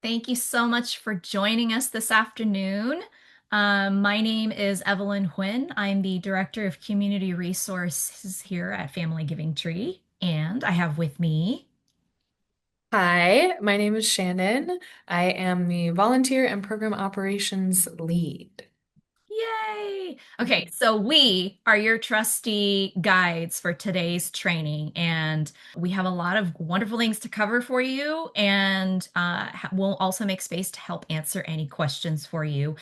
Thank you so much for joining us this afternoon. My name is Evelyn Huynh. I'm the Director of Community Resources here at Family Giving Tree, and I have with me. Hi, my name is Shannon. I am the volunteer and program operations lead. Yay! Okay, so we are your trusty guides for today's training, and we have a lot of wonderful things to cover for you, and we'll also make space to help answer any questions for you.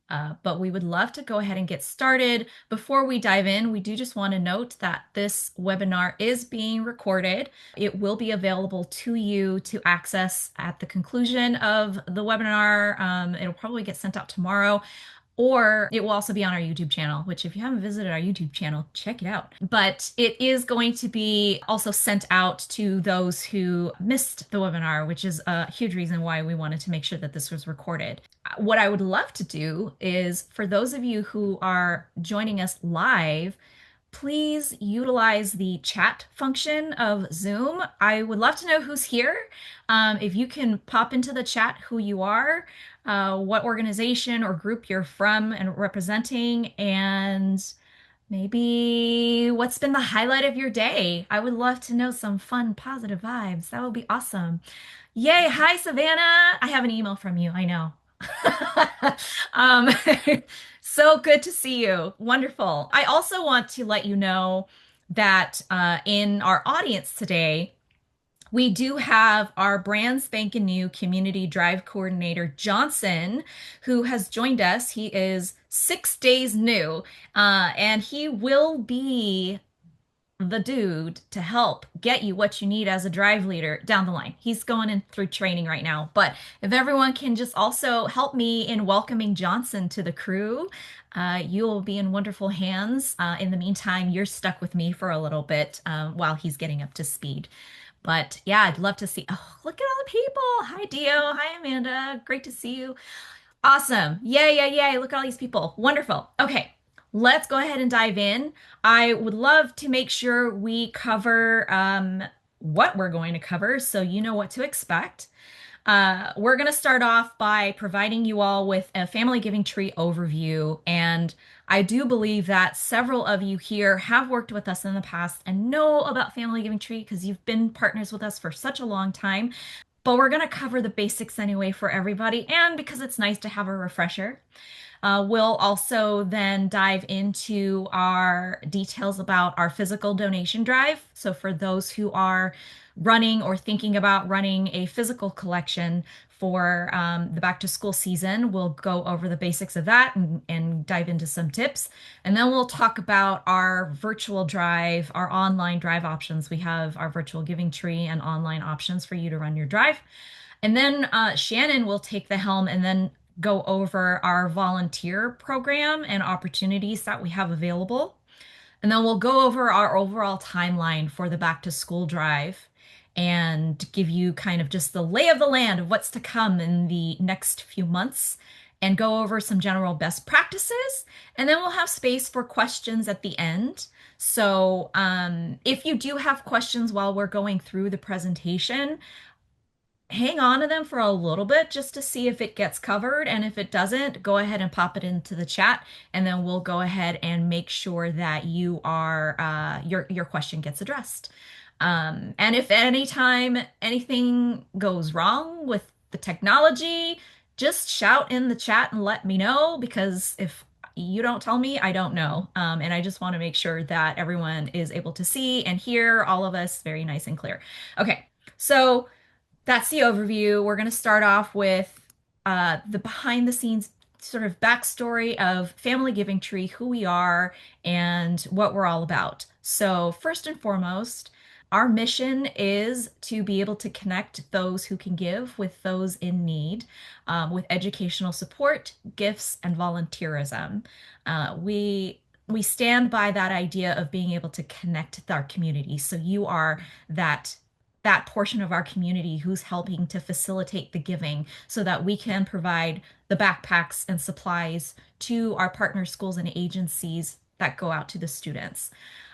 But we would love to go ahead and get started. Before we dive in, we do just want to note that this webinar is being recorded. It will be available to you to access at the conclusion of the webinar. It'll probably get sent out tomorrow. Or it will also be on our YouTube channel, which if you haven't visited our YouTube channel, check it out. But it is going to be also sent out to those who missed the webinar, which is a huge reason why we wanted to make sure that this was recorded. What I would love to do is for those of you who are joining us live, please utilize the chat function of Zoom. I would love to know who's here. If you can pop into the chat who you are, what organization or group you're from and representing, and maybe what's been the highlight of your day. I would love to know some fun, positive vibes. That would be awesome. Yay. Hi, Savannah. I have an email from you. I know. Um, so good to see you. Wonderful. I also want to let you know that in our audience today, we do have our brand spanking new community drive coordinator, Johnson, who has joined us. He is 6 days new, and he will be the dude to help get you what you need as a drive leader down the line. He's going in through training right now. But if everyone can just also help me in welcoming Johnson to the crew, you will be in wonderful hands. In the meantime, you're stuck with me for a little bit while he's getting up to speed. But yeah, I'd love to see. Oh, look at all the people. Hi, Dio. Hi, Amanda. Great to see you. Awesome. Yay, yay, yay. Look at all these people. Wonderful. Okay, let's go ahead and dive in. I would love to make sure we cover what we're going to cover so you know what to expect. We're going to start off by providing you all with a family giving tree overview. And I do believe that several of you here have worked with us in the past and know about family giving tree because you've been partners with us for such a long time. But we're going to cover the basics anyway for everybody, and because it's nice to have a refresher. We'll also then dive into our details about our physical donation drive. So, for those who are running or thinking about running a physical collection for the back to school season, we'll go over the basics of that and dive into some tips. And then we'll talk about our virtual drive, our online drive options. We have our virtual giving tree and online options for you to run your drive. And then Shannon will take the helm and then go over our volunteer program and opportunities that we have available. And then we'll go over our overall timeline for the back to school drive and give you kind of just the lay of the land of what's to come in the next few months and go over some general best practices. And then we'll have space for questions at the end. So if you do have questions while we're going through the presentation, hang on to them for a little bit just to see if it gets covered. And if it doesn't, go ahead and pop it into the chat, and then we'll go ahead and make sure that you are your question gets addressed. And if at any time anything goes wrong with the technology, just shout in the chat and let me know, because if you don't tell me, I don't know. And I just want to make sure that everyone is able to see and hear all of us very nice and clear. Okay, so that's the overview. We're going to start off with the behind the scenes sort of backstory of Family Giving Tree, who we are, and what we're all about. So, first and foremost, our mission is to be able to connect those who can give with those in need, with educational support, gifts, and volunteerism. We stand by that idea of being able to connect our community. So you are that portion of our community who's helping to facilitate the giving so that we can provide the backpacks and supplies to our partner schools and agencies that go out to the students.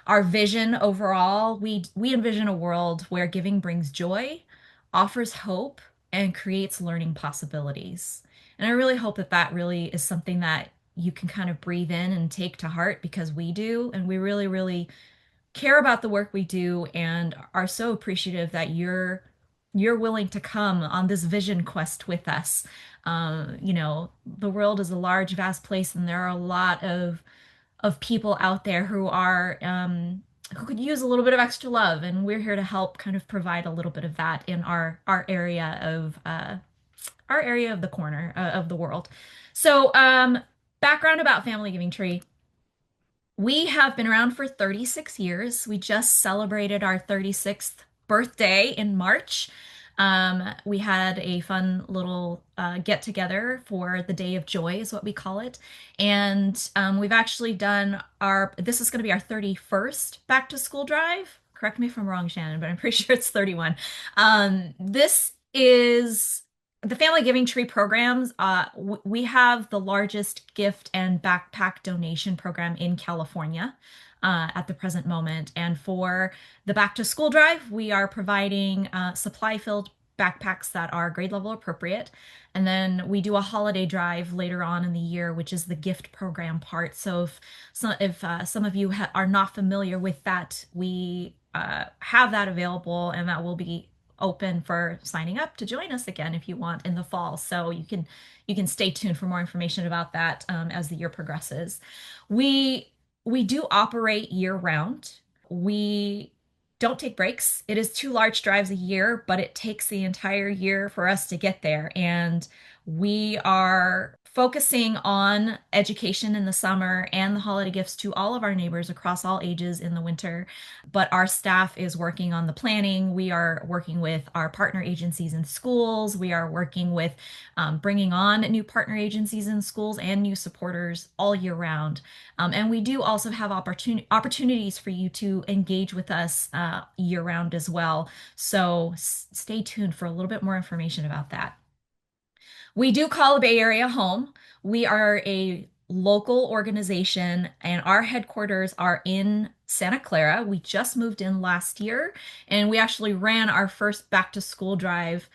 Our vision overall, we envision a world where giving brings joy, offers hope, and creates learning possibilities. And I really hope that that really is something that you can kind of breathe in and take to heart because we do. And we really, really care about the work we do and are so appreciative that you're willing to come on this vision quest with us. The world is a large, vast place, and there are a lot of people out there who could use a little bit of extra love, and we're here to help kind of provide a little bit of that in our area of the corner of the world. So, background about Family Giving Tree. We have been around for 36 years. We just celebrated our 36th birthday in March. We had a fun little get together for the Day of Joy, is what we call it. And we've actually this is going to be our 31st back to school drive. Correct me if I'm wrong, Shannon, but I'm pretty sure it's 31. This is the Family Giving Tree programs. We have the largest gift and backpack donation program in California at the present moment. And for the back to school drive, we are providing supply filled backpacks that are grade level appropriate. And then we do a holiday drive later on in the year, which is the gift program part. So if some of you are not familiar with that, we have that available, and that will be open for signing up to join us again if you want in the fall. So you can stay tuned for more information about that as the year progresses. We we do operate year round. We don't take breaks. It is two large drives a year, but it takes the entire year for us to get there. And we are focusing on education in the summer and the holiday gifts to all of our neighbors across all ages in the winter. But our staff is working on the planning. We are working with our partner agencies in schools. We are working with bringing on new partner agencies in schools and new supporters all year round. And we do also have opportunities for you to engage with us year round as well. So stay tuned for a little bit more information about that. We do call the Bay Area home. We are a local organization, and our headquarters are in Santa Clara. We just moved in last year, and we actually ran our first back to school drive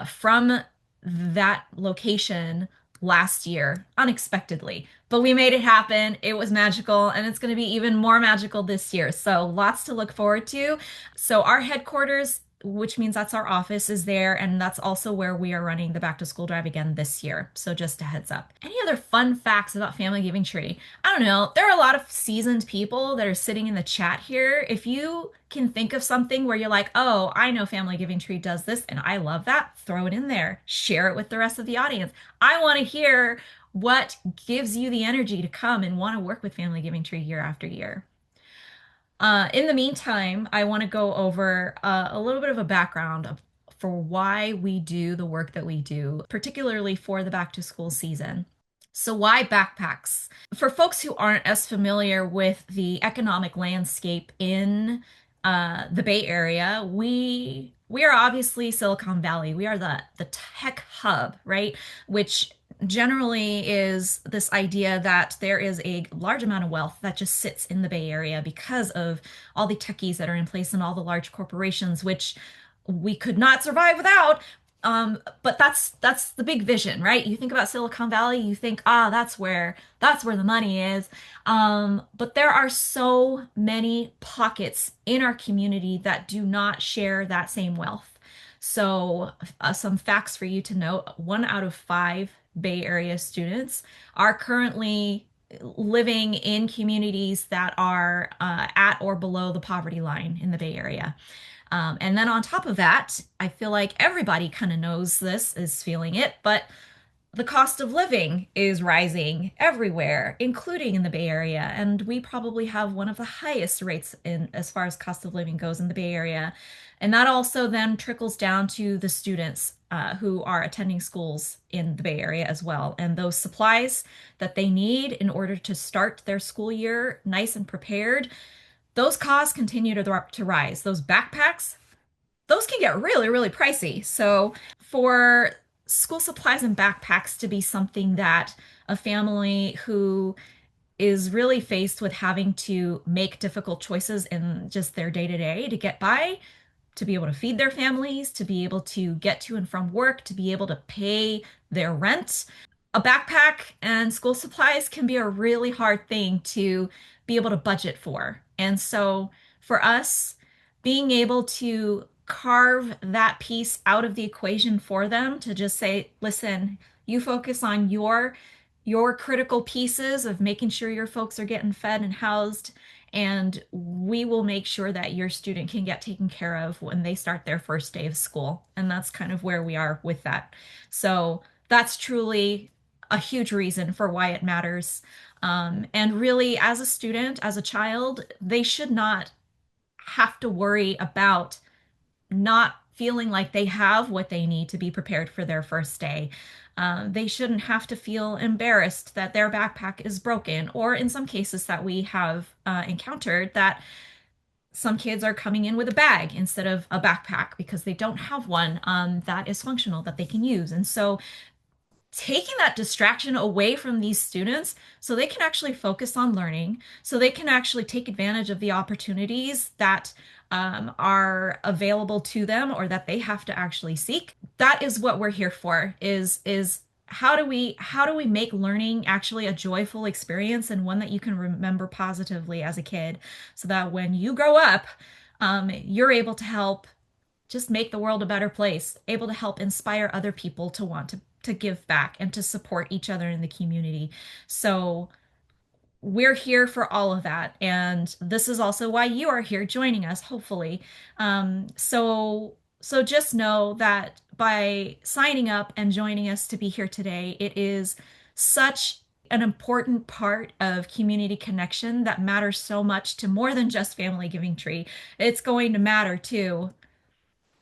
from that location last year unexpectedly. But we made it happen. It was magical, and it's going to be even more magical this year. So lots to look forward to. So our headquarters, which means that's our office, is there, and that's also where we are running the back to school drive again this year. So just a heads up. Any other fun facts about Family Giving Tree? I don't know. There are a lot of seasoned people that are sitting in the chat here. If you can think of something where you're like, oh, I know Family Giving Tree does this and I love that, throw it in there. Share it with the rest of the audience. I want to hear what gives you the energy to come and want to work with Family Giving Tree year after year. In the meantime, I want to go over a little bit of a background for why we do the work that we do, particularly for the back to school season. So, why backpacks? For folks who aren't as familiar with the economic landscape in the Bay Area, we are obviously Silicon Valley. We are the tech hub, right? Which generally is this idea that there is a large amount of wealth that just sits in the Bay Area because of all the techies that are in place and all the large corporations, which we could not survive without. But that's the big vision, right? You think about Silicon Valley, you think, that's where the money is. But there are so many pockets in our community that do not share that same wealth. So, some facts for you to note: 1 out of 5 Bay Area students are currently living in communities that are at or below the poverty line in the Bay Area. And then on top of that, I feel like everybody kind of knows this, is feeling it, but the cost of living is rising everywhere, including in the Bay Area. And we probably have one of the highest rates in as far as cost of living goes in the Bay Area. And that also then trickles down to the students who are attending schools in the Bay Area as well. And those supplies that they need in order to start their school year nice and prepared, those costs continue to rise. Those backpacks, those can get really, really pricey. So for school supplies and backpacks to be something that a family who is really faced with having to make difficult choices in just their day to day to get by, to be able to feed their families, to be able to get to and from work, to be able to pay their rent. A backpack and school supplies can be a really hard thing to be able to budget for. And so for us, being able to carve that piece out of the equation for them to just say, listen, you focus on your critical pieces of making sure your folks are getting fed and housed, and we will make sure that your student can get taken care of when they start their first day of school. And that's kind of where we are with that. So that's truly a huge reason for why it matters. And really, as a student, as a child, they should not have to worry about not feeling like they have what they need to be prepared for their first day. They shouldn't have to feel embarrassed that their backpack is broken, or in some cases that we have encountered, that some kids are coming in with a bag instead of a backpack because they don't have one that is functional that they can use. And so taking that distraction away from these students so they can actually focus on learning, so they can actually take advantage of the opportunities that are available to them or that they have to actually seek. That is what we're here for, is how do we make learning actually a joyful experience and one that you can remember positively as a kid, so that when you grow up, you're able to help just make the world a better place, able to help inspire other people to want to give back and to support each other in the community. So we're here for all of that. And this is also why you are here joining us, hopefully. So just know that by signing up and joining us to be here today, it is such an important part of community connection that matters so much to more than just Family Giving Tree. It's going to matter to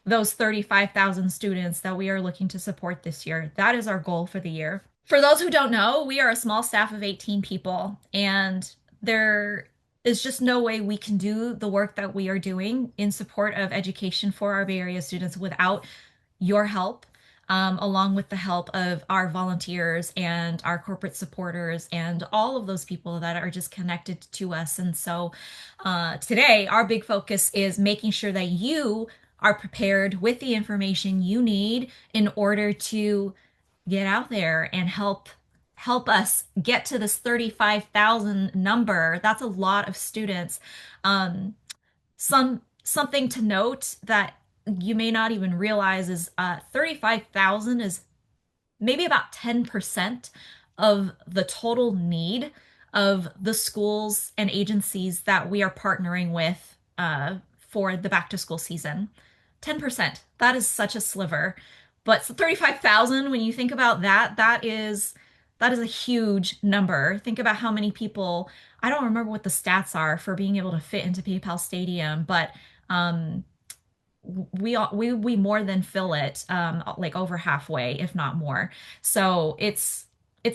those 35,000 students that we are looking to support this year. That is our goal for the year. For those who don't know, we are a small staff of 18 people, and there is just no way we can do the work that we are doing in support of education for our Bay Area students without your help, along with the help of our volunteers and our corporate supporters and all of those people that are just connected to us. And so today, our big focus is making sure that you are prepared with the information you need in order to get out there and help us get to this 35,000 number. That's a lot of students. Something to note that you may not even realize is 35,000 is maybe about 10% of the total need of the schools and agencies that we are partnering with for the back to school season. 10%. That is such a sliver. But 35,000, when you think about that, that is a huge number. Think about how many people, I don't remember what the stats are for being able to fit into PayPal Stadium, but um, we more than fill it, like over halfway, if not more. So it's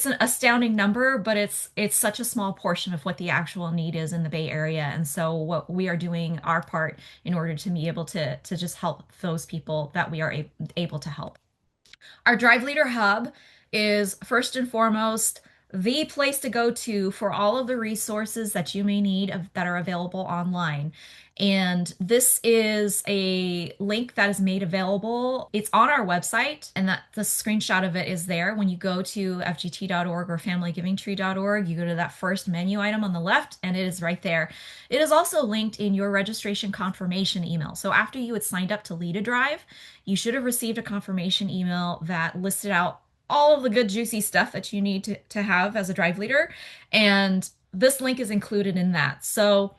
an astounding number, but it's such a small portion of what the actual need is in the Bay Area. And so what we are doing our part in order to be able to just help those people that we are able to help. Our Drive Leader Hub is first and foremost the place to go to for all of the resources that you may need that are available online. And this is a link that is made available. It's on our website, and that the screenshot of it is there. When you go to fgt.org or familygivingtree.org, you go to that first menu item on the left, and it is right there. It is also linked in your registration confirmation email. So after you had signed up to lead a drive, you should have received a confirmation email that listed out all of the good, juicy stuff that you need to have as a drive leader. And this link is included in that. So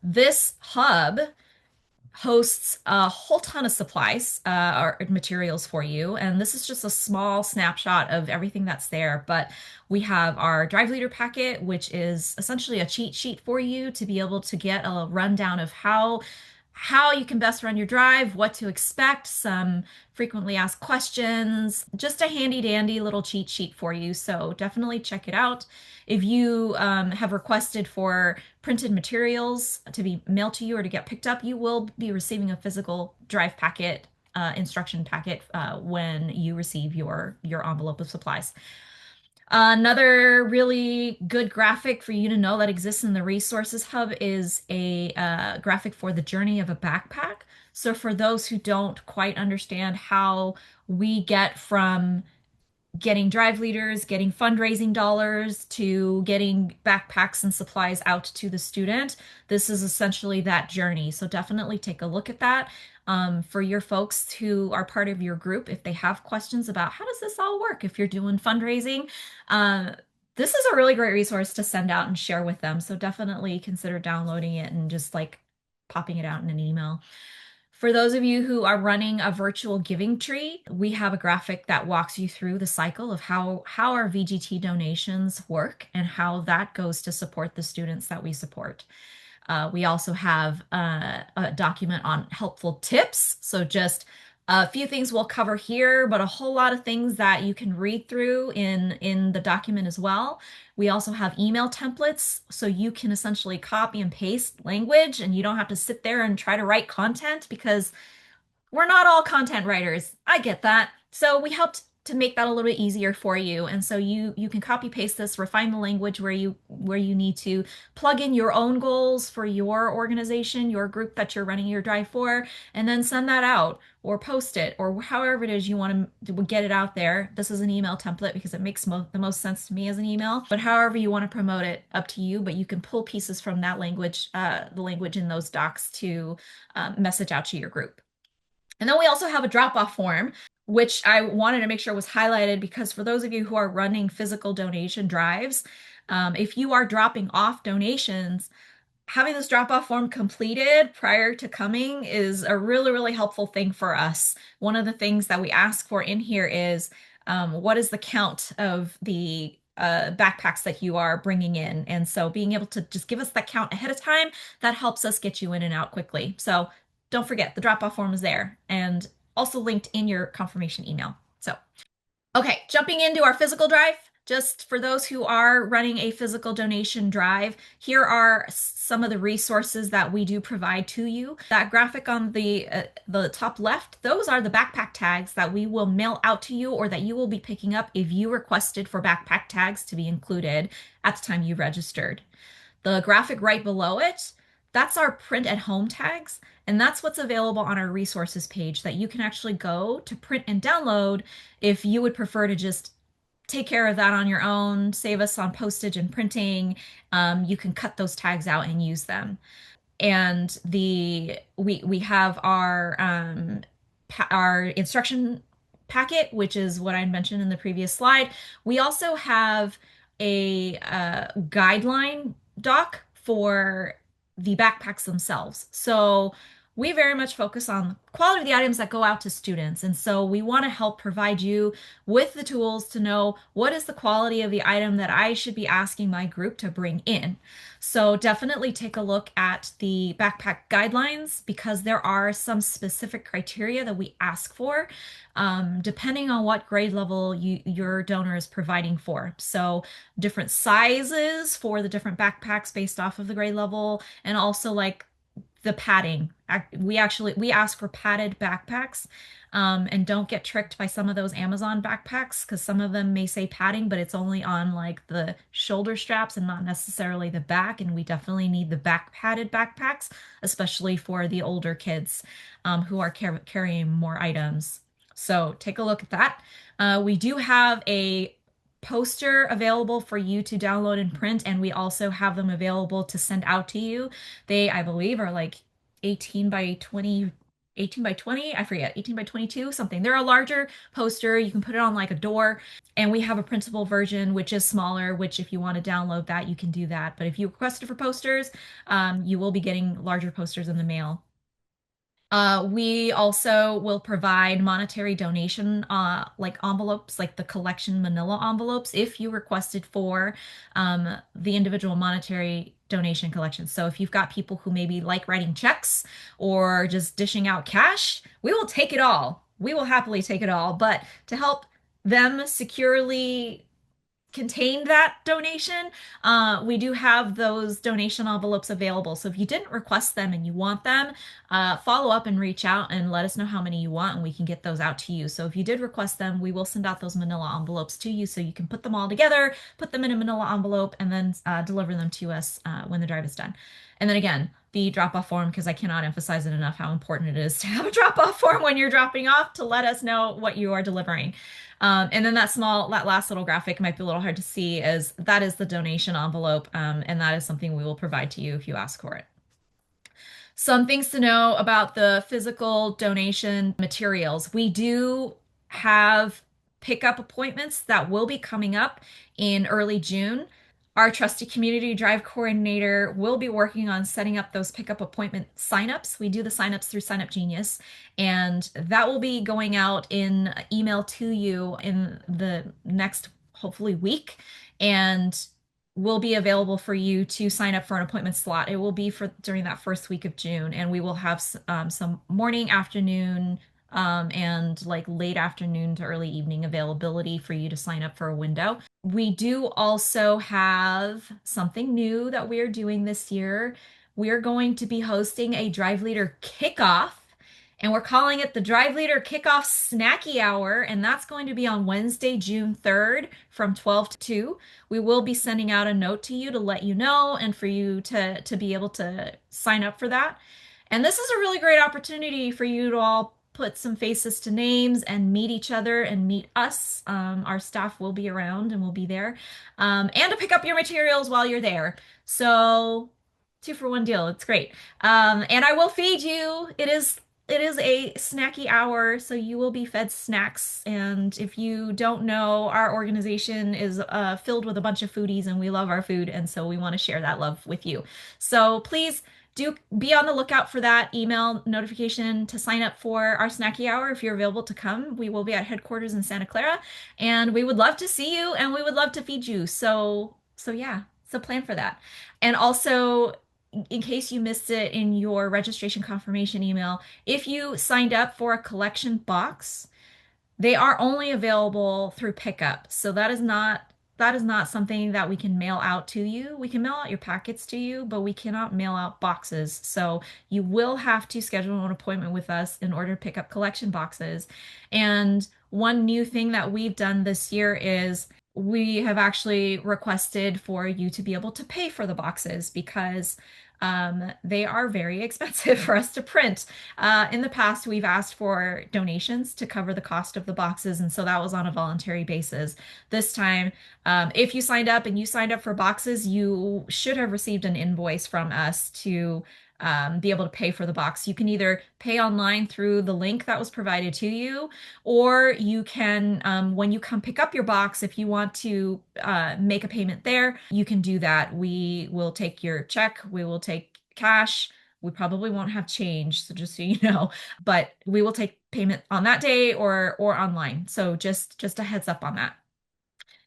this hub hosts a whole ton of supplies or materials for you. And this is just a small snapshot of everything that's there. But we have our Drive Leader packet, which is essentially a cheat sheet for you to be able to get a rundown of how you can best run your drive, what to expect, some frequently asked questions, just a handy dandy little cheat sheet for you. So definitely check it out. If you have requested for printed materials to be mailed to you or to get picked up, you will be receiving a physical drive packet, instruction packet when you receive your envelope of supplies. Another really good graphic for you to know that exists in the Resources Hub is a graphic for the journey of a backpack. So for those who don't quite understand how we get from getting drive leaders, getting fundraising dollars, to getting backpacks and supplies out to the student. This is essentially that journey. So definitely take a look at that. For your folks who are part of your group, if they have questions about how does this all work, if you're doing fundraising, uh, this is a really great resource to send out and share with them. So definitely consider downloading it and just like popping it out in an email. For those of you who are running a virtual giving tree, we have a graphic that walks you through the cycle of how our VGT donations work and how that goes to support the students that we support. We also have a document on helpful tips. So just a few things we'll cover here, but a whole lot of things that you can read through in the document as well. We also have email templates, so you can essentially copy and paste language, and you don't have to sit there and try to write content because we're not all content writers. I get that. So we helped to make that a little bit easier for you. And so you can copy paste this, refine the language where you need to, plug in your own goals for your organization, your group that you're running your drive for, and then send that out or post it or however it is you want to get it out there. This is an email template because it makes the most sense to me as an email, but however you want to promote it, up to you. But you can pull pieces from that language, the language in those docs to message out to your group. And then we also have a drop-off form, which I wanted to make sure was highlighted because for those of you who are running physical donation drives, if you are dropping off donations, having this drop-off form completed prior to coming is a really, really helpful thing for us. One of the things that we ask for in here is what is the count of the backpacks that you are bringing in? And so being able to just give us that count ahead of time, that helps us get you in and out quickly. So don't forget the drop-off form is there and also linked in your confirmation email. So okay, jumping into our physical drive, just for those who are running a physical donation drive, here are some of the resources that we do provide to you. That graphic on the top left, those are the backpack tags that we will mail out to you or that you will be picking up if you requested for backpack tags to be included at the time you registered. The graphic right below it, that's our print at home tags. And that's what's available on our resources page that you can actually go to print and download if you would prefer to just take care of that on your own, save us on postage and printing. You can cut those tags out and use them. And we have our instruction packet, which is what I mentioned in the previous slide. We also have a guideline doc for the backpacks themselves. So we very much focus on quality of the items that go out to students. And so we want to help provide you with the tools to know what is the quality of the item that I should be asking my group to bring in. So definitely take a look at the backpack guidelines because there are some specific criteria that we ask for, depending on what grade level your donor is providing for. So different sizes for the different backpacks based off of the grade level, and also like the padding. We ask for padded backpacks, and don't get tricked by some of those Amazon backpacks because some of them may say padding, but it's only on like the shoulder straps and not necessarily the back. And we definitely need the back padded backpacks, especially for the older kids who are carrying more items. So take a look at that. We do have a poster available for you to download and print, and we also have them available to send out to you. They, I believe, are like 18 by 20, 18 by 20, I forget, 18 by 22, something. They're a larger poster. You can put it on like a door. And we have a printable version, which is smaller, which if you want to download that, you can do that. But if you requested for posters, you will be getting larger posters in the mail. We also will provide monetary donation, like envelopes, like the collection manila envelopes, if you requested for the individual monetary donation collection. So if you've got people who maybe like writing checks or just dishing out cash, we will take it all. We will happily take it all. But to help them securely contained that donation, we do have those donation envelopes available. So if you didn't request them and you want them, follow up and reach out and let us know how many you want, and we can get those out to you. So if you did request them, we will send out those manila envelopes to you so you can put them all together, put them in a manila envelope, and then deliver them to us when the drive is done. And then again, the drop-off form, because I cannot emphasize it enough how important it is to have a drop-off form when you're dropping off to let us know what you are delivering. And then that last little graphic might be a little hard to see, as that is the donation envelope, and that is something we will provide to you if you ask for it. Some things to know about the physical donation materials. We do have pickup appointments that will be coming up in early June. Our trusty community drive coordinator will be working on setting up those pickup appointment signups. We do the signups through Sign Up Genius, and that will be going out in email to you in the next, hopefully, week. And will be available for you to sign up for an appointment slot. It will be for during that first week of June, and we will have some morning, afternoon, and like late afternoon to early evening availability for you to sign up for a window. We do also have something new that we're doing this year. We're going to be hosting a Drive Leader kickoff, and we're calling it the Drive Leader Kickoff Snacky Hour, and that's going to be on Wednesday, June 3rd from 12 to 2. We will be sending out a note to you to let you know and for you to be able to sign up for that. And this is a really great opportunity for you to all put some faces to names and meet each other and meet us. Our staff will be around and will be there, and to pick up your materials while you're there. So, two for one deal. It's great. And I will feed you. It is a snacky hour, so you will be fed snacks. And if you don't know, our organization is filled with a bunch of foodies, and we love our food, and so we want to share that love with you. So please do be on the lookout for that email notification to sign up for our snacky hour if you're available to come. We will be at headquarters in Santa Clara, and we would love to see you, and we would love to feed you. So yeah, so plan for that. And also, in case you missed it in your registration confirmation email, if you signed up for a collection box, they are only available through pickup. So that is not something that we can mail out to you. We can mail out your packets to you, but we cannot mail out boxes. So you will have to schedule an appointment with us in order to pick up collection boxes. And one new thing that we've done this year is we have actually requested for you to be able to pay for the boxes, because they are very expensive for us to print. In the past, we've asked for donations to cover the cost of the boxes, and so that was on a voluntary basis. This time, if you signed up and you signed up for boxes, you should have received an invoice from us to be able to pay for the box. You can either pay online through the link that was provided to you, or you can, when you come pick up your box, if you want to make a payment there, you can do that. We will take your check, we will take cash. We probably won't have change, so just so you know, but we will take payment on that day or online. So just a heads up on that.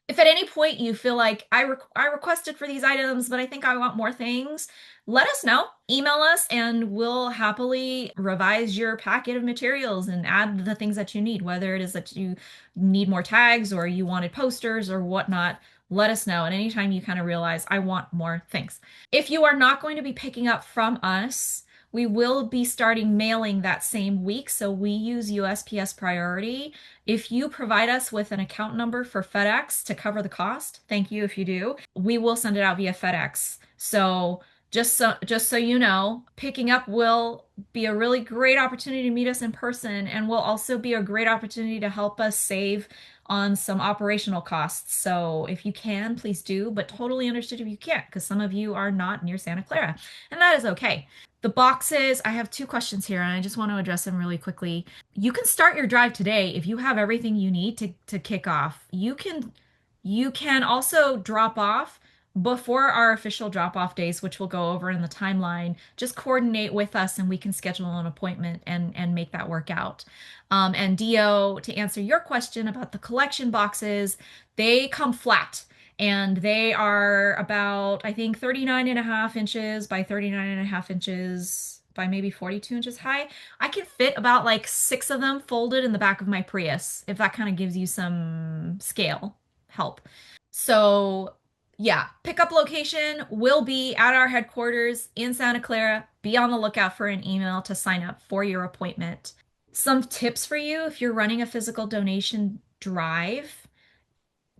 If at any point you feel like I requested for these items, but I think I want more things, let us know. Email us, and we'll happily revise your packet of materials and add the things that you need, whether it is that you need more tags or you wanted posters or whatnot. Let us know. And anytime you kind of realize, I want more things. If you are not going to be picking up from us, we will be starting mailing that same week. So we use USPS Priority. If you provide us with an account number for FedEx to cover the cost, thank you if you do, we will send it out via FedEx. So just so you know, picking up will be a really great opportunity to meet us in person, and will also be a great opportunity to help us save on some operational costs. So if you can, please do, but totally understood if you can't, because some of you are not near Santa Clara, and that is okay. The boxes, I have two questions here, and I just want to address them really quickly. You can start your drive today if you have everything you need to kick off. You can also drop off before our official drop-off days, which we'll go over in the timeline. Just coordinate with us, and we can schedule an appointment and make that work out. And Dio, to answer your question about the collection boxes, they come flat. And they are about, I think, 39 and a half inches by 39 and a half inches by maybe 42 inches high. I can fit about like six of them folded in the back of my Prius, if that kind of gives you some scale help. So, yeah, pickup location will be at our headquarters in Santa Clara. Be on the lookout for an email to sign up for your appointment. Some tips for you if you're running a physical donation drive.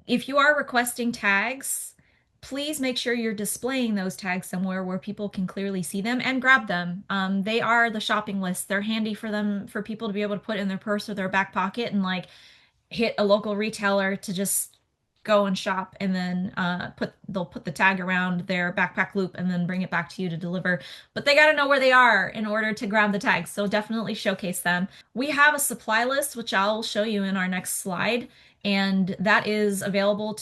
If you are requesting tags, please make sure you're displaying those tags somewhere where people can clearly see them and grab them. They are the shopping list. They're handy for them for people to be able to put in their purse or their back pocket and like hit a local retailer to just go and shop and then they'll put the tag around their backpack loop and then bring it back to you to deliver. But they got to know where they are in order to grab the tags. So definitely showcase them. We have a supply list, which I'll show you in our next slide. And that is available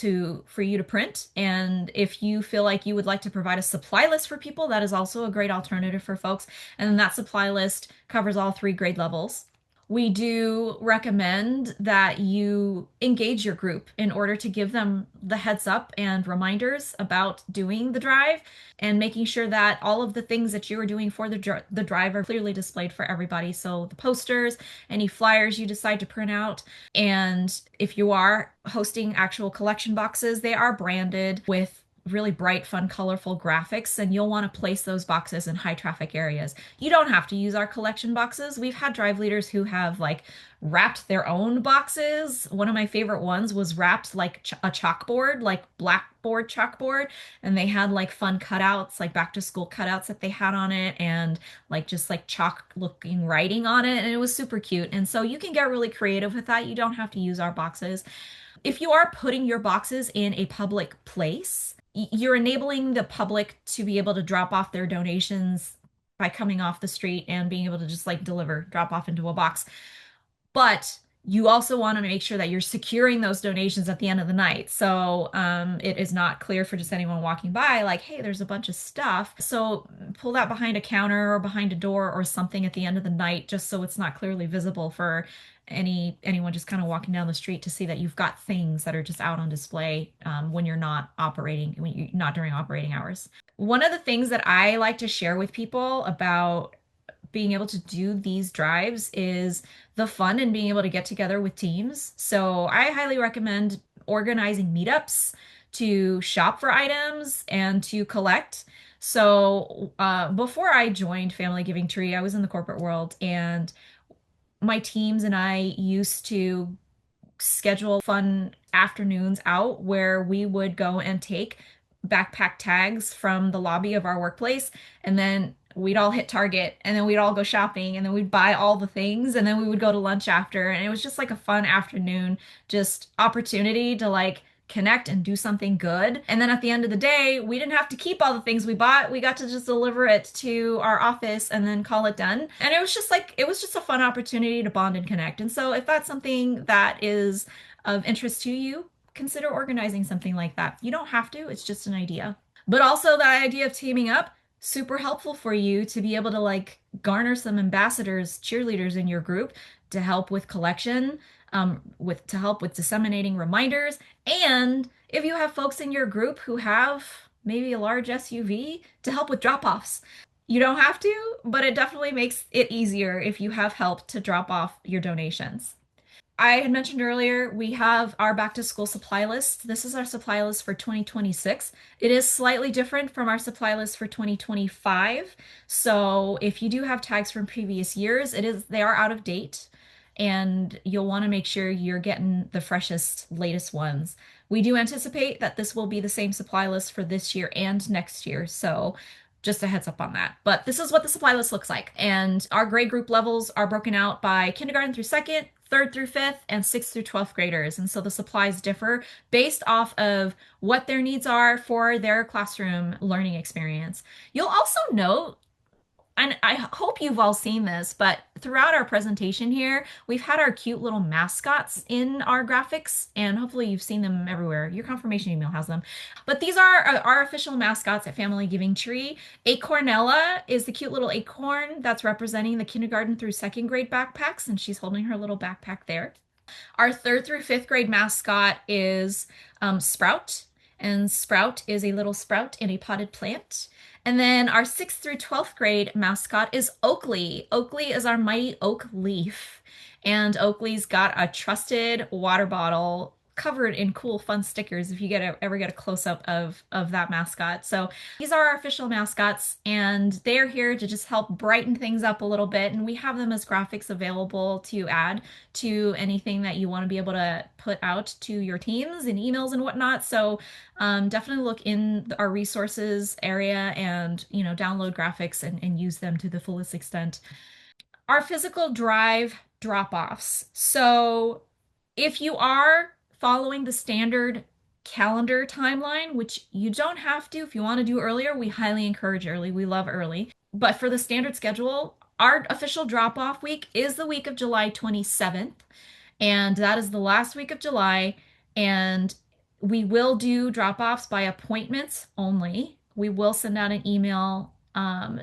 for you to print. And if you feel like you would like to provide a supply list for people, that is also a great alternative for folks. And then that supply list covers all 3 grade levels. We do recommend that you engage your group in order to give them the heads up and reminders about doing the drive and making sure that all of the things that you are doing for the drive are clearly displayed for everybody. So the posters, any flyers you decide to print out, and if you are hosting actual collection boxes, they are branded with really bright, fun, colorful graphics, and you'll want to place those boxes in high traffic areas. You don't have to use our collection boxes. We've had drive leaders who have like wrapped their own boxes. One of my favorite ones was wrapped like a chalkboard, like blackboard chalkboard, and they had like fun cutouts, like back to school cutouts that they had on it, and like just like chalk looking writing on it, and it was super cute. And so you can get really creative with that. You don't have to use our boxes. If you are putting your boxes in a public place, you're enabling the public to be able to drop off their donations by coming off the street and being able to just like drop off into a box. But you also want to make sure that you're securing those donations at the end of the night. So it is not clear for just anyone walking by, like, hey, there's a bunch of stuff. So pull that behind a counter or behind a door or something at the end of the night, just so it's not clearly visible for anyone just kind of walking down the street to see that you've got things that are just out on display when you're not operating, when you're not during operating hours. One of the things that I like to share with people about being able to do these drives is the fun and being able to get together with teams. So I highly recommend organizing meetups to shop for items and to collect. So before I joined Family Giving Tree, I was in the corporate world, and my teams and I used to schedule fun afternoons out where we would go and take backpack tags from the lobby of our workplace, and then we'd all hit Target, and then we'd all go shopping, and then we'd buy all the things, and then we would go to lunch after, and it was just like a fun afternoon, just opportunity to like connect and do something good. And then at the end of the day, we didn't have to keep all the things we bought. We got to just deliver it to our office and then call it done. And it was just a fun opportunity to bond and connect. And so if that's something that is of interest to you, consider organizing something like that. You don't have to, it's just an idea. But also the idea of teaming up, super helpful for you to be able to like garner some ambassadors, cheerleaders in your group to help with collection, to help with disseminating reminders. And if you have folks in your group who have maybe a large SUV, to help with drop-offs. You don't have to, but it definitely makes it easier if you have help to drop off your donations. I had mentioned earlier, we have our back to school supply list. This is our supply list for 2026. It is slightly different from our supply list for 2025. So if you do have tags from previous years, they are out of date, and you'll want to make sure you're getting the freshest, latest ones. We do anticipate that this will be the same supply list for this year and next year. So just a heads up on that. But this is what the supply list looks like. And our grade group levels are broken out by kindergarten through second, third through fifth, and sixth through 12th graders. And so the supplies differ based off of what their needs are for their classroom learning experience. You'll also note, and I hope you've all seen this, but throughout our presentation here, we've had our cute little mascots in our graphics, and hopefully you've seen them everywhere. Your confirmation email has them. But these are our official mascots at Family Giving Tree. Acornella is the cute little acorn that's representing the kindergarten through second grade backpacks, and she's holding her little backpack there. Our third through fifth grade mascot is Sprout, and Sprout is a little sprout in a potted plant. And then our 6th through 12th grade mascot is Oakley. Oakley is our mighty oak leaf. And Oakley's got a trusted water bottle covered in cool, fun stickers if you ever get a close up of that mascot. So these are our official mascots, and they're here to just help brighten things up a little bit. And we have them as graphics available to add to anything that you want to be able to put out to your teams and emails and whatnot. So definitely look in our resources area and download graphics and use them to the fullest extent. Our physical drive drop-offs. So if you are following the standard calendar timeline, which you don't have to, if you want to do earlier, we highly encourage early. We love early. But for the standard schedule, our official drop-off week is the week of July 27th, and that is the last week of July. And we will do drop-offs by appointments only. We will send out an email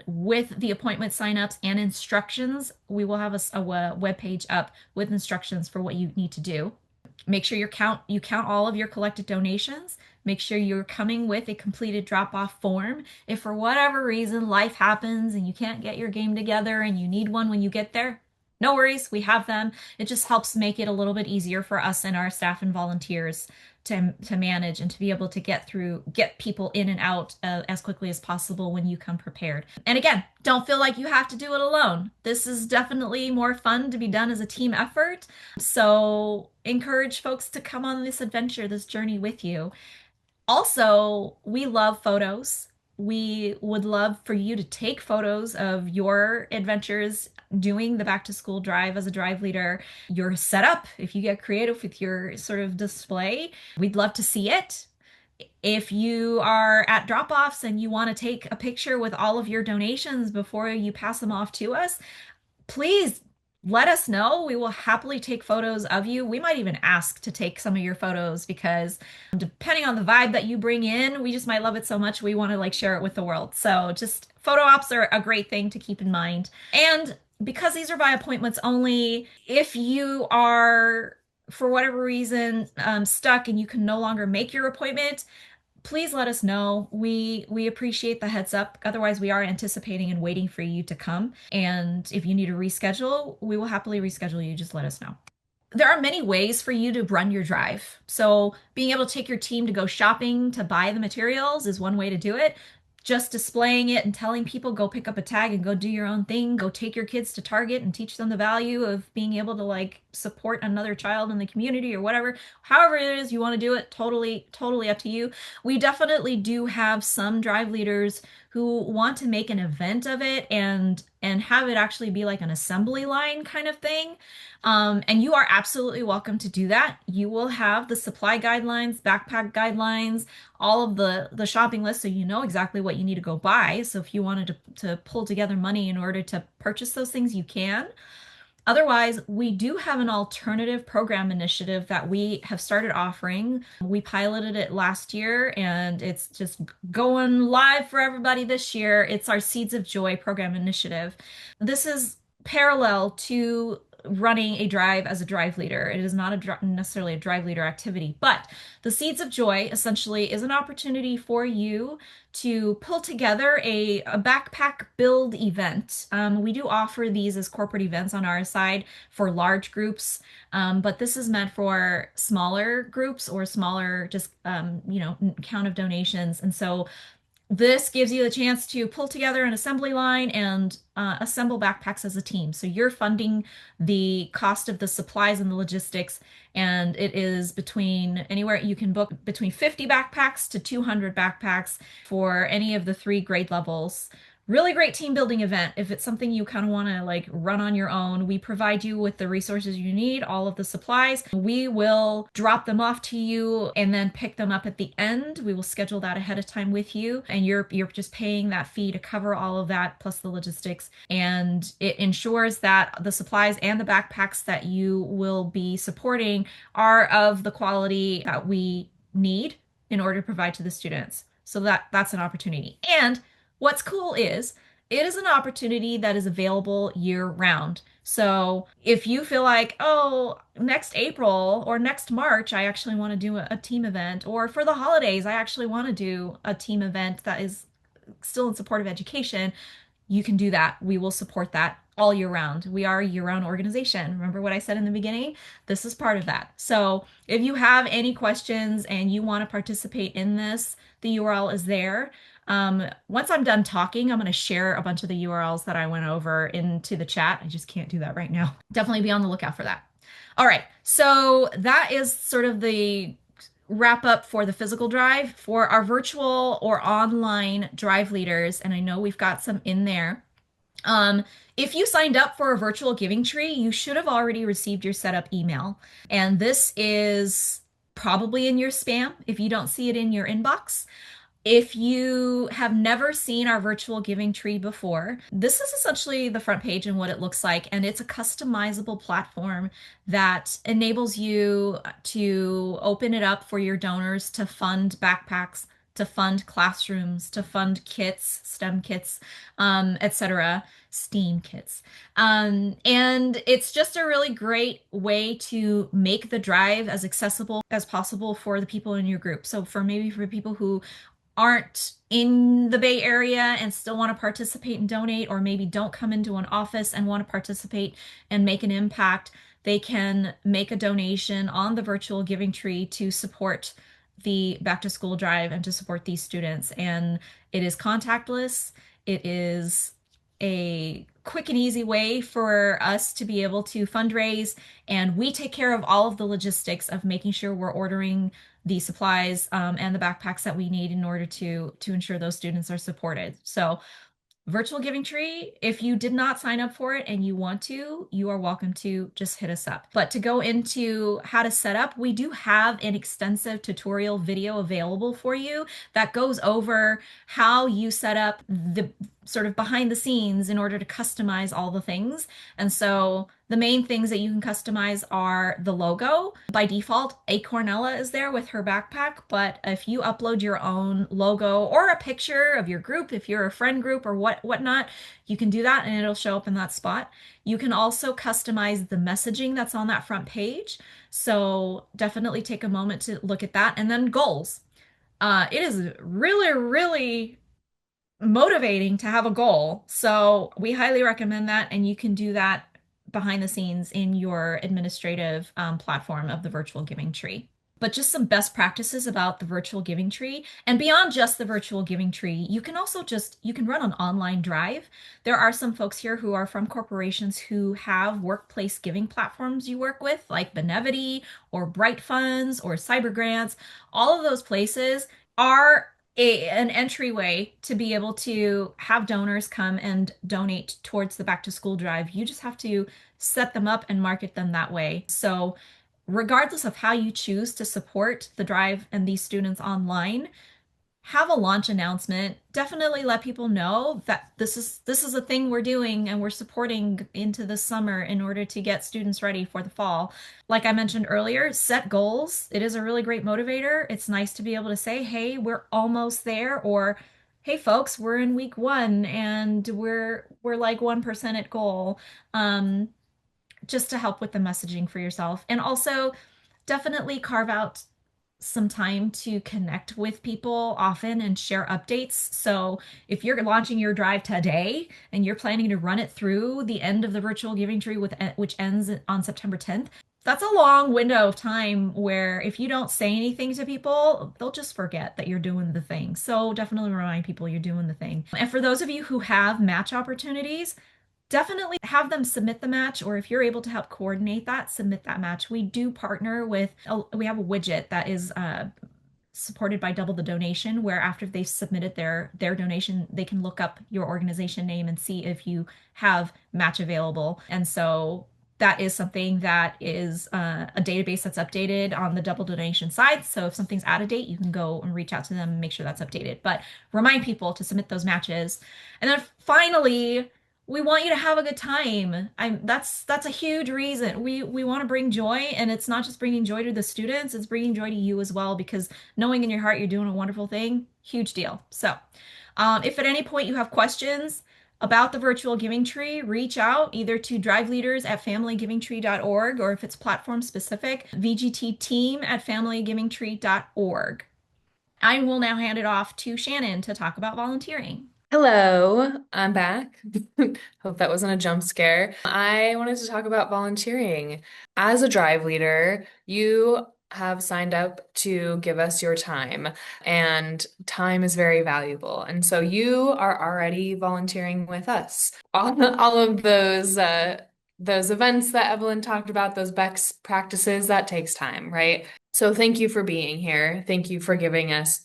with the appointment signups and instructions. We will have a web page up with instructions for what you need to do. Make sure you count all of your collected donations. Make sure you're coming with a completed drop-off form. If for whatever reason life happens and you can't get your game together and you need one when you get there, no worries, we have them. It just helps make it a little bit easier for us and our staff and volunteers to manage and to be able to get people in and out as quickly as possible when you come prepared. And again, don't feel like you have to do it alone. This is definitely more fun to be done as a team effort. So encourage folks to come on this adventure, this journey with you. Also, we love photos. We would love for you to take photos of your adventures doing the back to school drive as a drive leader, your setup, if you get creative with your sort of display. We'd love to see it. If you are at drop-offs and you want to take a picture with all of your donations before you pass them off to us, please let us know. We will happily take photos of you. We might even ask to take some of your photos because depending on the vibe that you bring in, we just might love it so much we want to like share it with the world. So just photo ops are a great thing to keep in mind. And because these are by appointments only, if you are for whatever reason stuck and you can no longer make your appointment, please let us know. We appreciate the heads up. Otherwise, we are anticipating and waiting for you to come. And if you need to reschedule, we will happily reschedule you. Just let us know. There are many ways for you to run your drive. So being able to take your team to go shopping to buy the materials is one way to do it. Just displaying it and telling people go pick up a tag and go do your own thing. Go take your kids to Target and teach them the value of being able to like support another child in the community or whatever. However it is you want to do it, totally up to you. We definitely do have some drive leaders who want to make an event of it and have it actually be like an assembly line kind of thing. And you are absolutely welcome to do that. You will have the supply guidelines, backpack guidelines, all of the shopping list, so you know exactly what you need to go buy. So if you wanted to pull together money in order to purchase those things, you can. Otherwise, we do have an alternative program initiative that we have started offering. We piloted it last year and it's just going live for everybody this year. It's our Seeds of Joy program initiative. This is parallel to running a drive as a drive leader. It is not necessarily a drive leader activity, but the Seeds of Joy essentially is an opportunity for you to pull together a backpack build event. We do offer these as corporate events on our side for large groups, but this is meant for smaller groups or smaller just count of donations. And so this gives you the chance to pull together an assembly line and assemble backpacks as a team. So you're funding the cost of the supplies and the logistics, and it is between anywhere you can book between 50 backpacks to 200 backpacks for any of the 3 grade levels. Really great team building event. If it's something you kind of want to like run on your own, we provide you with the resources you need, all of the supplies. We will drop them off to you and then pick them up at the end. We will schedule that ahead of time with you, and you're just paying that fee to cover all of that plus the logistics. And it ensures that the supplies and the backpacks that you will be supporting are of the quality that we need in order to provide to the students. So that's an opportunity. And what's cool is it is an opportunity that is available year round. So if you feel like, oh, next April or next March, I actually want to do a team event, or for the holidays, I actually want to do a team event that is still in support of education, you can do that. We will support that all year round. We are a year-round organization. Remember what I said in the beginning? This is part of that. So if you have any questions and you want to participate in this, the URL is there. Once I'm done talking, I'm going to share a bunch of the URLs that I went over into the chat. I just can't do that right now. Definitely be on the lookout for that. All right, so that is sort of the wrap up for the physical drive. For our virtual or online drive leaders, and I know we've got some in there. Um, if you signed up for a virtual giving tree, you should have already received your setup email. And this is probably in your spam if you don't see it in your inbox. If you have never seen our virtual giving tree before, this is essentially the front page and what it looks like. And it's a customizable platform that enables you to open it up for your donors to fund backpacks, to fund classrooms, to fund kits, STEM kits, etc., STEAM kits. And it's just a really great way to make the drive as accessible as possible for the people in your group. So for people who aren't in the Bay Area and still want to participate and donate, or maybe don't come into an office and want to participate and make an impact, they can make a donation on the virtual giving tree to support the back to school drive and to support these students. And it is contactless. It is a quick and easy way for us to be able to fundraise, and we take care of all of the logistics of making sure we're ordering the supplies and the backpacks that we need in order to ensure those students are supported. So virtual giving tree, if you did not sign up for it and you want to, you are welcome to just hit us up. But to go into how to set up, we do have an extensive tutorial video available for you that goes over how you set up the sort of behind the scenes in order to customize all the things. And so the main things that you can customize are the logo. By default, A. Cornella is there with her backpack, but if you upload your own logo or a picture of your group, if you're a friend group or whatnot, you can do that and it'll show up in that spot. You can also customize the messaging that's on that front page. So definitely take a moment to look at that. And then goals. It is really, really motivating to have a goal. So we highly recommend that, and you can do that behind the scenes in your administrative platform of the virtual giving tree. But just some best practices about the virtual giving tree, and beyond just the virtual giving tree, you can also you can run an online drive. There are some folks here who are from corporations who have workplace giving platforms you work with, like Benevity or Bright Funds or Cyber Grants. All of those places are an entryway to be able to have donors come and donate towards the back to school drive. You just have to set them up and market them that way. So regardless of how you choose to support the drive and these students online, have a launch announcement. Definitely let people know that this is a thing we're doing and we're supporting into the summer in order to get students ready for the fall. Like I mentioned earlier, set goals. It is a really great motivator. It's nice to be able to say, "Hey, we're almost there," or "Hey folks, we're in week 1 and we're like 1% at goal." Just to help with the messaging for yourself. And also definitely carve out some time to connect with people often and share updates. So if you're launching your drive today and you're planning to run it through the end of the virtual giving tree which ends on September 10th, that's a long window of time where if you don't say anything to people, they'll just forget that you're doing the thing. So definitely remind people you're doing the thing. And for those of you who have match opportunities, definitely have them submit the match, or if you're able to help coordinate that, submit that match. We do partner with, we have a widget that is supported by Double the Donation, where after they've submitted their donation, they can look up your organization name and see if you have match available. And so that is something that is a database that's updated on the Double Donation side. So if something's out of date, you can go and reach out to them and make sure that's updated. But remind people to submit those matches. And then finally, we want you to have a good time. That's a huge reason. We want to bring joy, and it's not just bringing joy to the students, it's bringing joy to you as well, because knowing in your heart you're doing a wonderful thing, huge deal. So, if at any point you have questions about the virtual giving tree, reach out either to drive leaders at familygivingtree.org, or if it's platform specific, VGT at familygivingtree.org. I will now hand it off to Shannon to talk about volunteering. Hello, I'm back. Hope that wasn't a jump scare. I wanted to talk about volunteering. As a drive leader, you have signed up to give us your time, and time is very valuable. And so you are already volunteering with us. All of those events that Evelyn talked about, those best practices, that takes time, right? So thank you for being here. Thank you for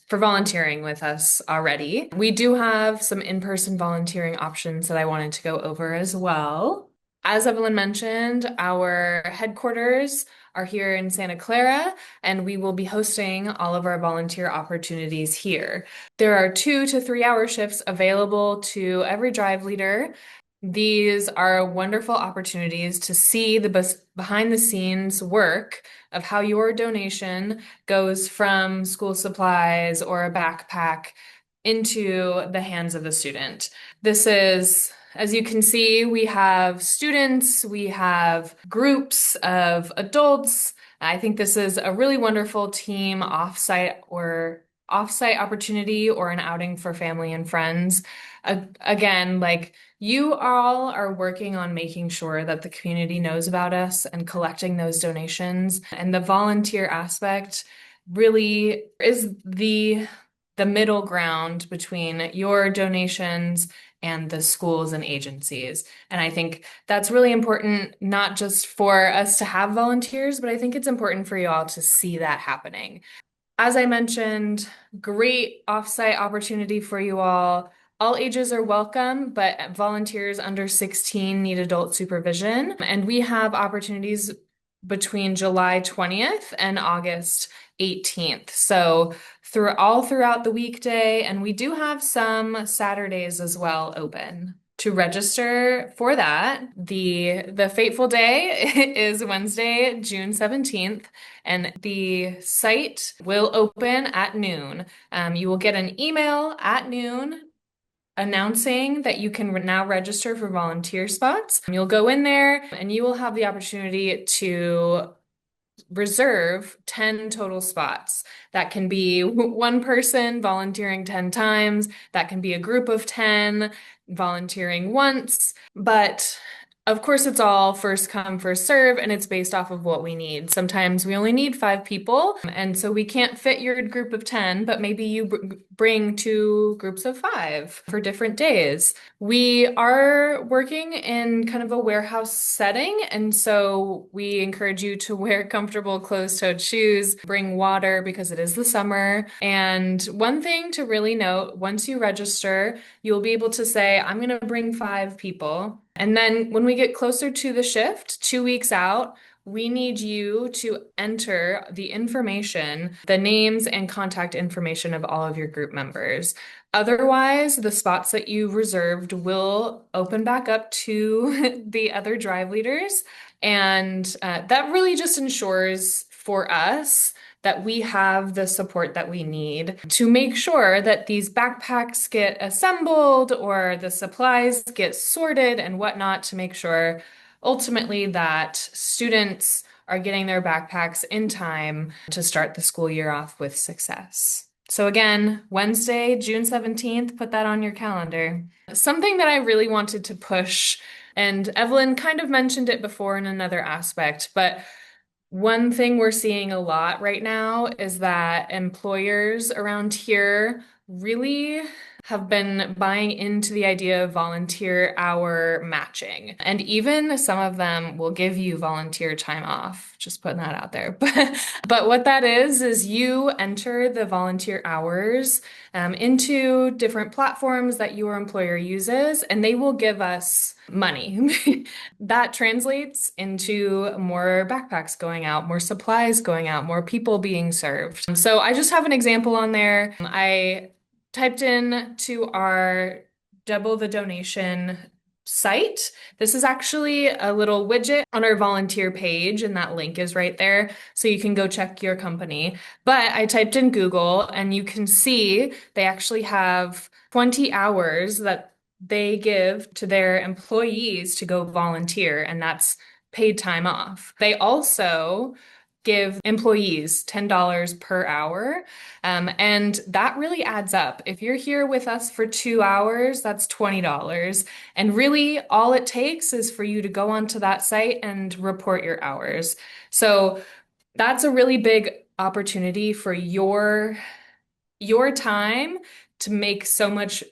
for volunteering with us already. We do have some in-person volunteering options that I wanted to go over as well. As Evelyn mentioned, our headquarters are here in Santa Clara, and we will be hosting all of our volunteer opportunities here. There are 2 to 3 hour shifts available to every drive leader. These are wonderful opportunities to see the behind the scenes work of how your donation goes from school supplies or a backpack into the hands of the student. This is, as you can see, we have students, we have groups of adults. I think this is a really wonderful team offsite opportunity or an outing for family and friends. Again, like you all are working on making sure that the community knows about us and collecting those donations. And the volunteer aspect really is the middle ground between your donations and the schools and agencies. And I think that's really important, not just for us to have volunteers, but I think it's important for you all to see that happening. As I mentioned, great offsite opportunity for you all. All ages are welcome, but volunteers under 16 need adult supervision. And we have opportunities between July 20th and August 18th. So throughout the weekday, and we do have some Saturdays as well open. To register for that, the fateful day is Wednesday, June 17th, and the site will open at noon. You will get an email at noon announcing that you can now register for volunteer spots. You'll go in there and you will have the opportunity to reserve 10 total spots. That can be one person volunteering 10 times. That can be a group of 10 volunteering once. But of course, it's all first come, first serve, and it's based off of what we need. Sometimes we only need 5 people, and so we can't fit your group of 10, but maybe you bring 2 groups of 5 for different days. We are working in kind of a warehouse setting, and so we encourage you to wear comfortable closed-toed shoes, bring water because it is the summer. And one thing to really note, once you register, you'll be able to say, I'm going to bring 5 people. And then when we get closer to the shift, 2 weeks out, we need you to enter the information, the names and contact information of all of your group members. Otherwise, the spots that you reserved will open back up to the other drive leaders. And that really just ensures for us that we have the support that we need to make sure that these backpacks get assembled or the supplies get sorted and whatnot to make sure ultimately that students are getting their backpacks in time to start the school year off with success. So again, Wednesday, June 17th, put that on your calendar. Something that I really wanted to push, and Evelyn kind of mentioned it before in another aspect, but one thing we're seeing a lot right now is that employers around here really have been buying into the idea of volunteer hour matching. And even some of them will give you volunteer time off, just putting that out there. But what that is you enter the volunteer hours into different platforms that your employer uses, and they will give us money. That translates into more backpacks going out, more supplies going out, more people being served. So I just have an example on there. I typed in to our Double the Donation site. This is actually a little widget on our volunteer page, and that link is right there. So you can go check your company. But I typed in Google, and you can see they actually have 20 hours that they give to their employees to go volunteer, and that's paid time off. They also give employees $10 per hour. And that really adds up. If you're here with us for 2 hours, that's $20. And really, all it takes is for you to go onto that site and report your hours. So that's a really big opportunity for your time to make so much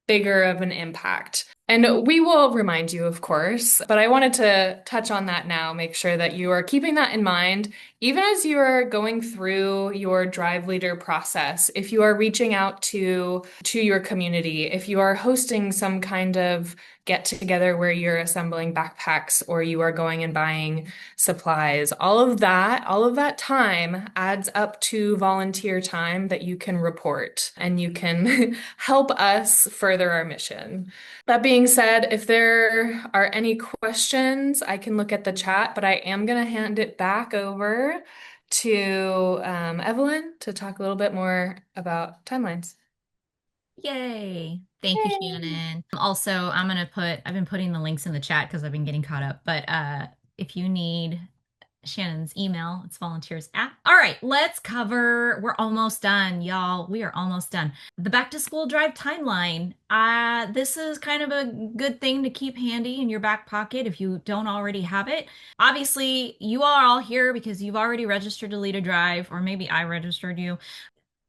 bigger of an impact. And we will remind you, of course, but I wanted to touch on that now, make sure that you are keeping that in mind, even as you are going through your Drive Leader process. If you are reaching out to your community, if you are hosting some kind of get together where you're assembling backpacks or you are going and buying supplies, all of that time adds up to volunteer time that you can report and you can help us further our mission. That being said, if there are any questions, I can look at the chat, but I am going to hand it back over to Evelyn to talk a little bit more about timelines. Yay. Thank you, Yay. Shannon. Also, I've been putting the links in the chat because I've been getting caught up. But if you need Shannon's email, it's volunteers app. All right, we're almost done, y'all. We are almost done. The back to school drive timeline. This is kind of a good thing to keep handy in your back pocket if you don't already have it. Obviously, you are all here because you've already registered to lead a drive, or maybe I registered you.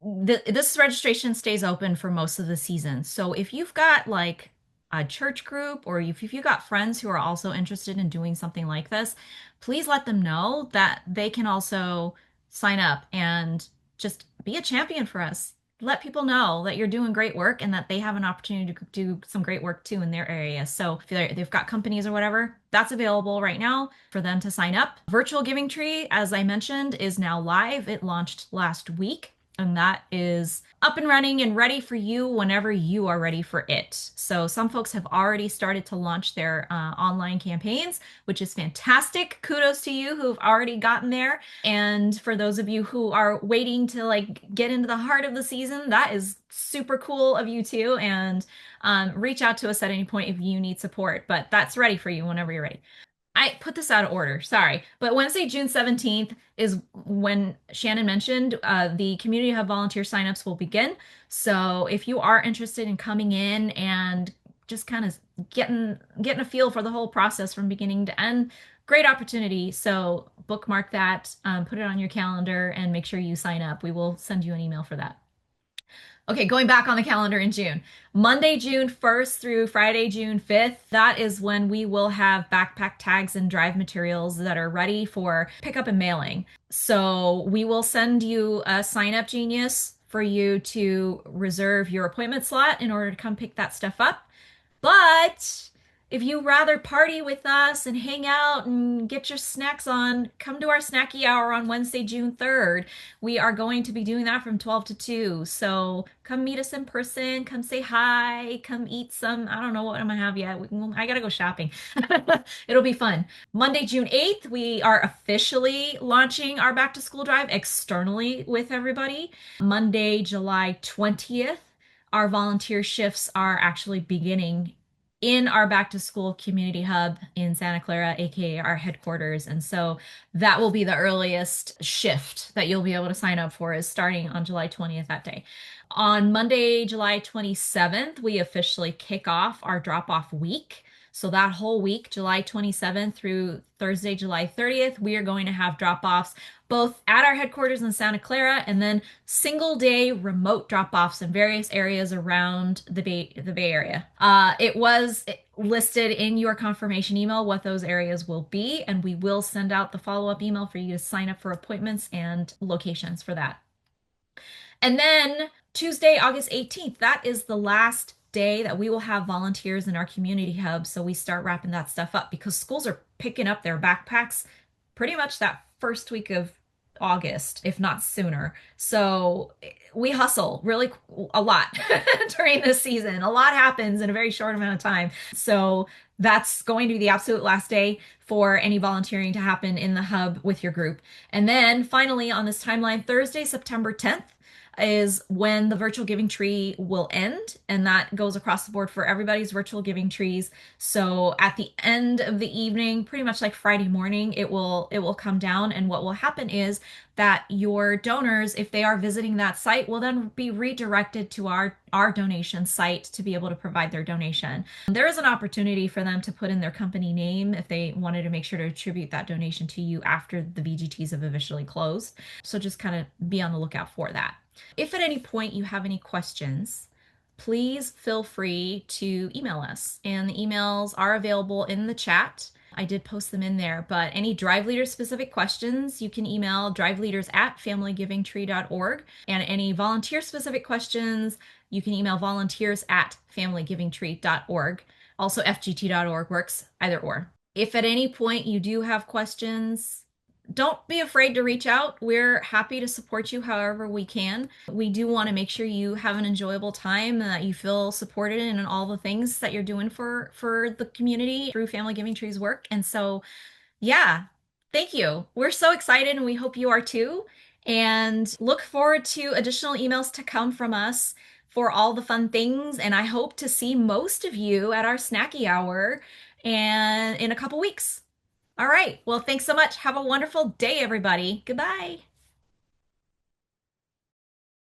This registration stays open for most of the season. So if you've got like a church group or if you've got friends who are also interested in doing something like this, please let them know that they can also sign up and just be a champion for us. Let people know that you're doing great work and that they have an opportunity to do some great work too in their area. So if they've got companies or whatever, that's available right now for them to sign up. Virtual Giving Tree, as I mentioned, is now live. It launched last week. And that is up and running and ready for you whenever you are ready for it. So some folks have already started to launch their online campaigns, which is fantastic. Kudos to you who've already gotten there. And for those of you who are waiting to like get into the heart of the season, that is super cool of you too. And reach out to us at any point if you need support, but that's ready for you whenever you're ready. I put this out of order, sorry. But Wednesday, June 17th is when Shannon mentioned the Community Hub volunteer signups will begin. So if you are interested in coming in and just kind of getting a feel for the whole process from beginning to end, great opportunity. So bookmark that, put it on your calendar, and make sure you sign up. We will send you an email for that. Okay, going back on the calendar in June. Monday, June 1st through Friday, June 5th, that is when we will have backpack tags and drive materials that are ready for pickup and mailing. So we will send you a sign up genius for you to reserve your appointment slot in order to come pick that stuff up. But if you rather party with us and hang out and get your snacks on, come to our snacky hour on Wednesday, June 3rd. We are going to be doing that from 12 to 2. So come meet us in person, come say hi, come eat some. I don't know what I'm gonna have yet. I gotta go shopping. It'll be fun. Monday, June 8th, we are officially launching our back to school drive externally with everybody. Monday, July 20th, our volunteer shifts are actually beginning in our back to school community hub in Santa Clara, aka our headquarters. And so that will be the earliest shift that you'll be able to sign up for, is starting on July 20th that day. On Monday, July 27th, we officially kick off our drop off week. So that whole week, July 27th through Thursday, July 30th, we are going to have drop-offs both at our headquarters in Santa Clara and then single day remote drop-offs in various areas around the Bay Area. It was listed in your confirmation email what those areas will be, and we will send out the follow-up email for you to sign up for appointments and locations for that. And then Tuesday, August 18th, that is the last day that we will have volunteers in our community hub. So we start wrapping that stuff up because schools are picking up their backpacks pretty much that first week of August, if not sooner. So we hustle really a lot during this season. A lot happens in a very short amount of time. So that's going to be the absolute last day for any volunteering to happen in the hub with your group. And then finally on this timeline, Thursday, September 10th, is when the virtual giving tree will end, and that goes across the board for everybody's virtual giving trees. So at the end of the evening, pretty much like Friday morning, it will come down, and what will happen is that your donors, if they are visiting that site, will then be redirected to our donation site to be able to provide their donation. There is an opportunity for them to put in their company name if they wanted to make sure to attribute that donation to you after the VGTs have officially closed. So just kind of be on the lookout for that. If at any point you have any questions, please feel free to email us. And the emails are available in the chat. I did post them in there, but any Drive Leader specific questions, you can email driveleaders@familygivingtree.org. And any volunteer specific questions, you can email volunteers@familygivingtree.org. Also, FGT.org works either or. If at any point you do have questions, don't be afraid to reach out. We're happy to support you however we can. We do want to make sure you have an enjoyable time and that you feel supported in all the things that you're doing for the community through Family Giving Tree's work. And so, yeah, thank you. We're so excited and we hope you are too. And look forward to additional emails to come from us for all the fun things. And I hope to see most of you at our snacky hour and in a couple weeks. All right. Well, thanks so much. Have a wonderful day, everybody. Goodbye.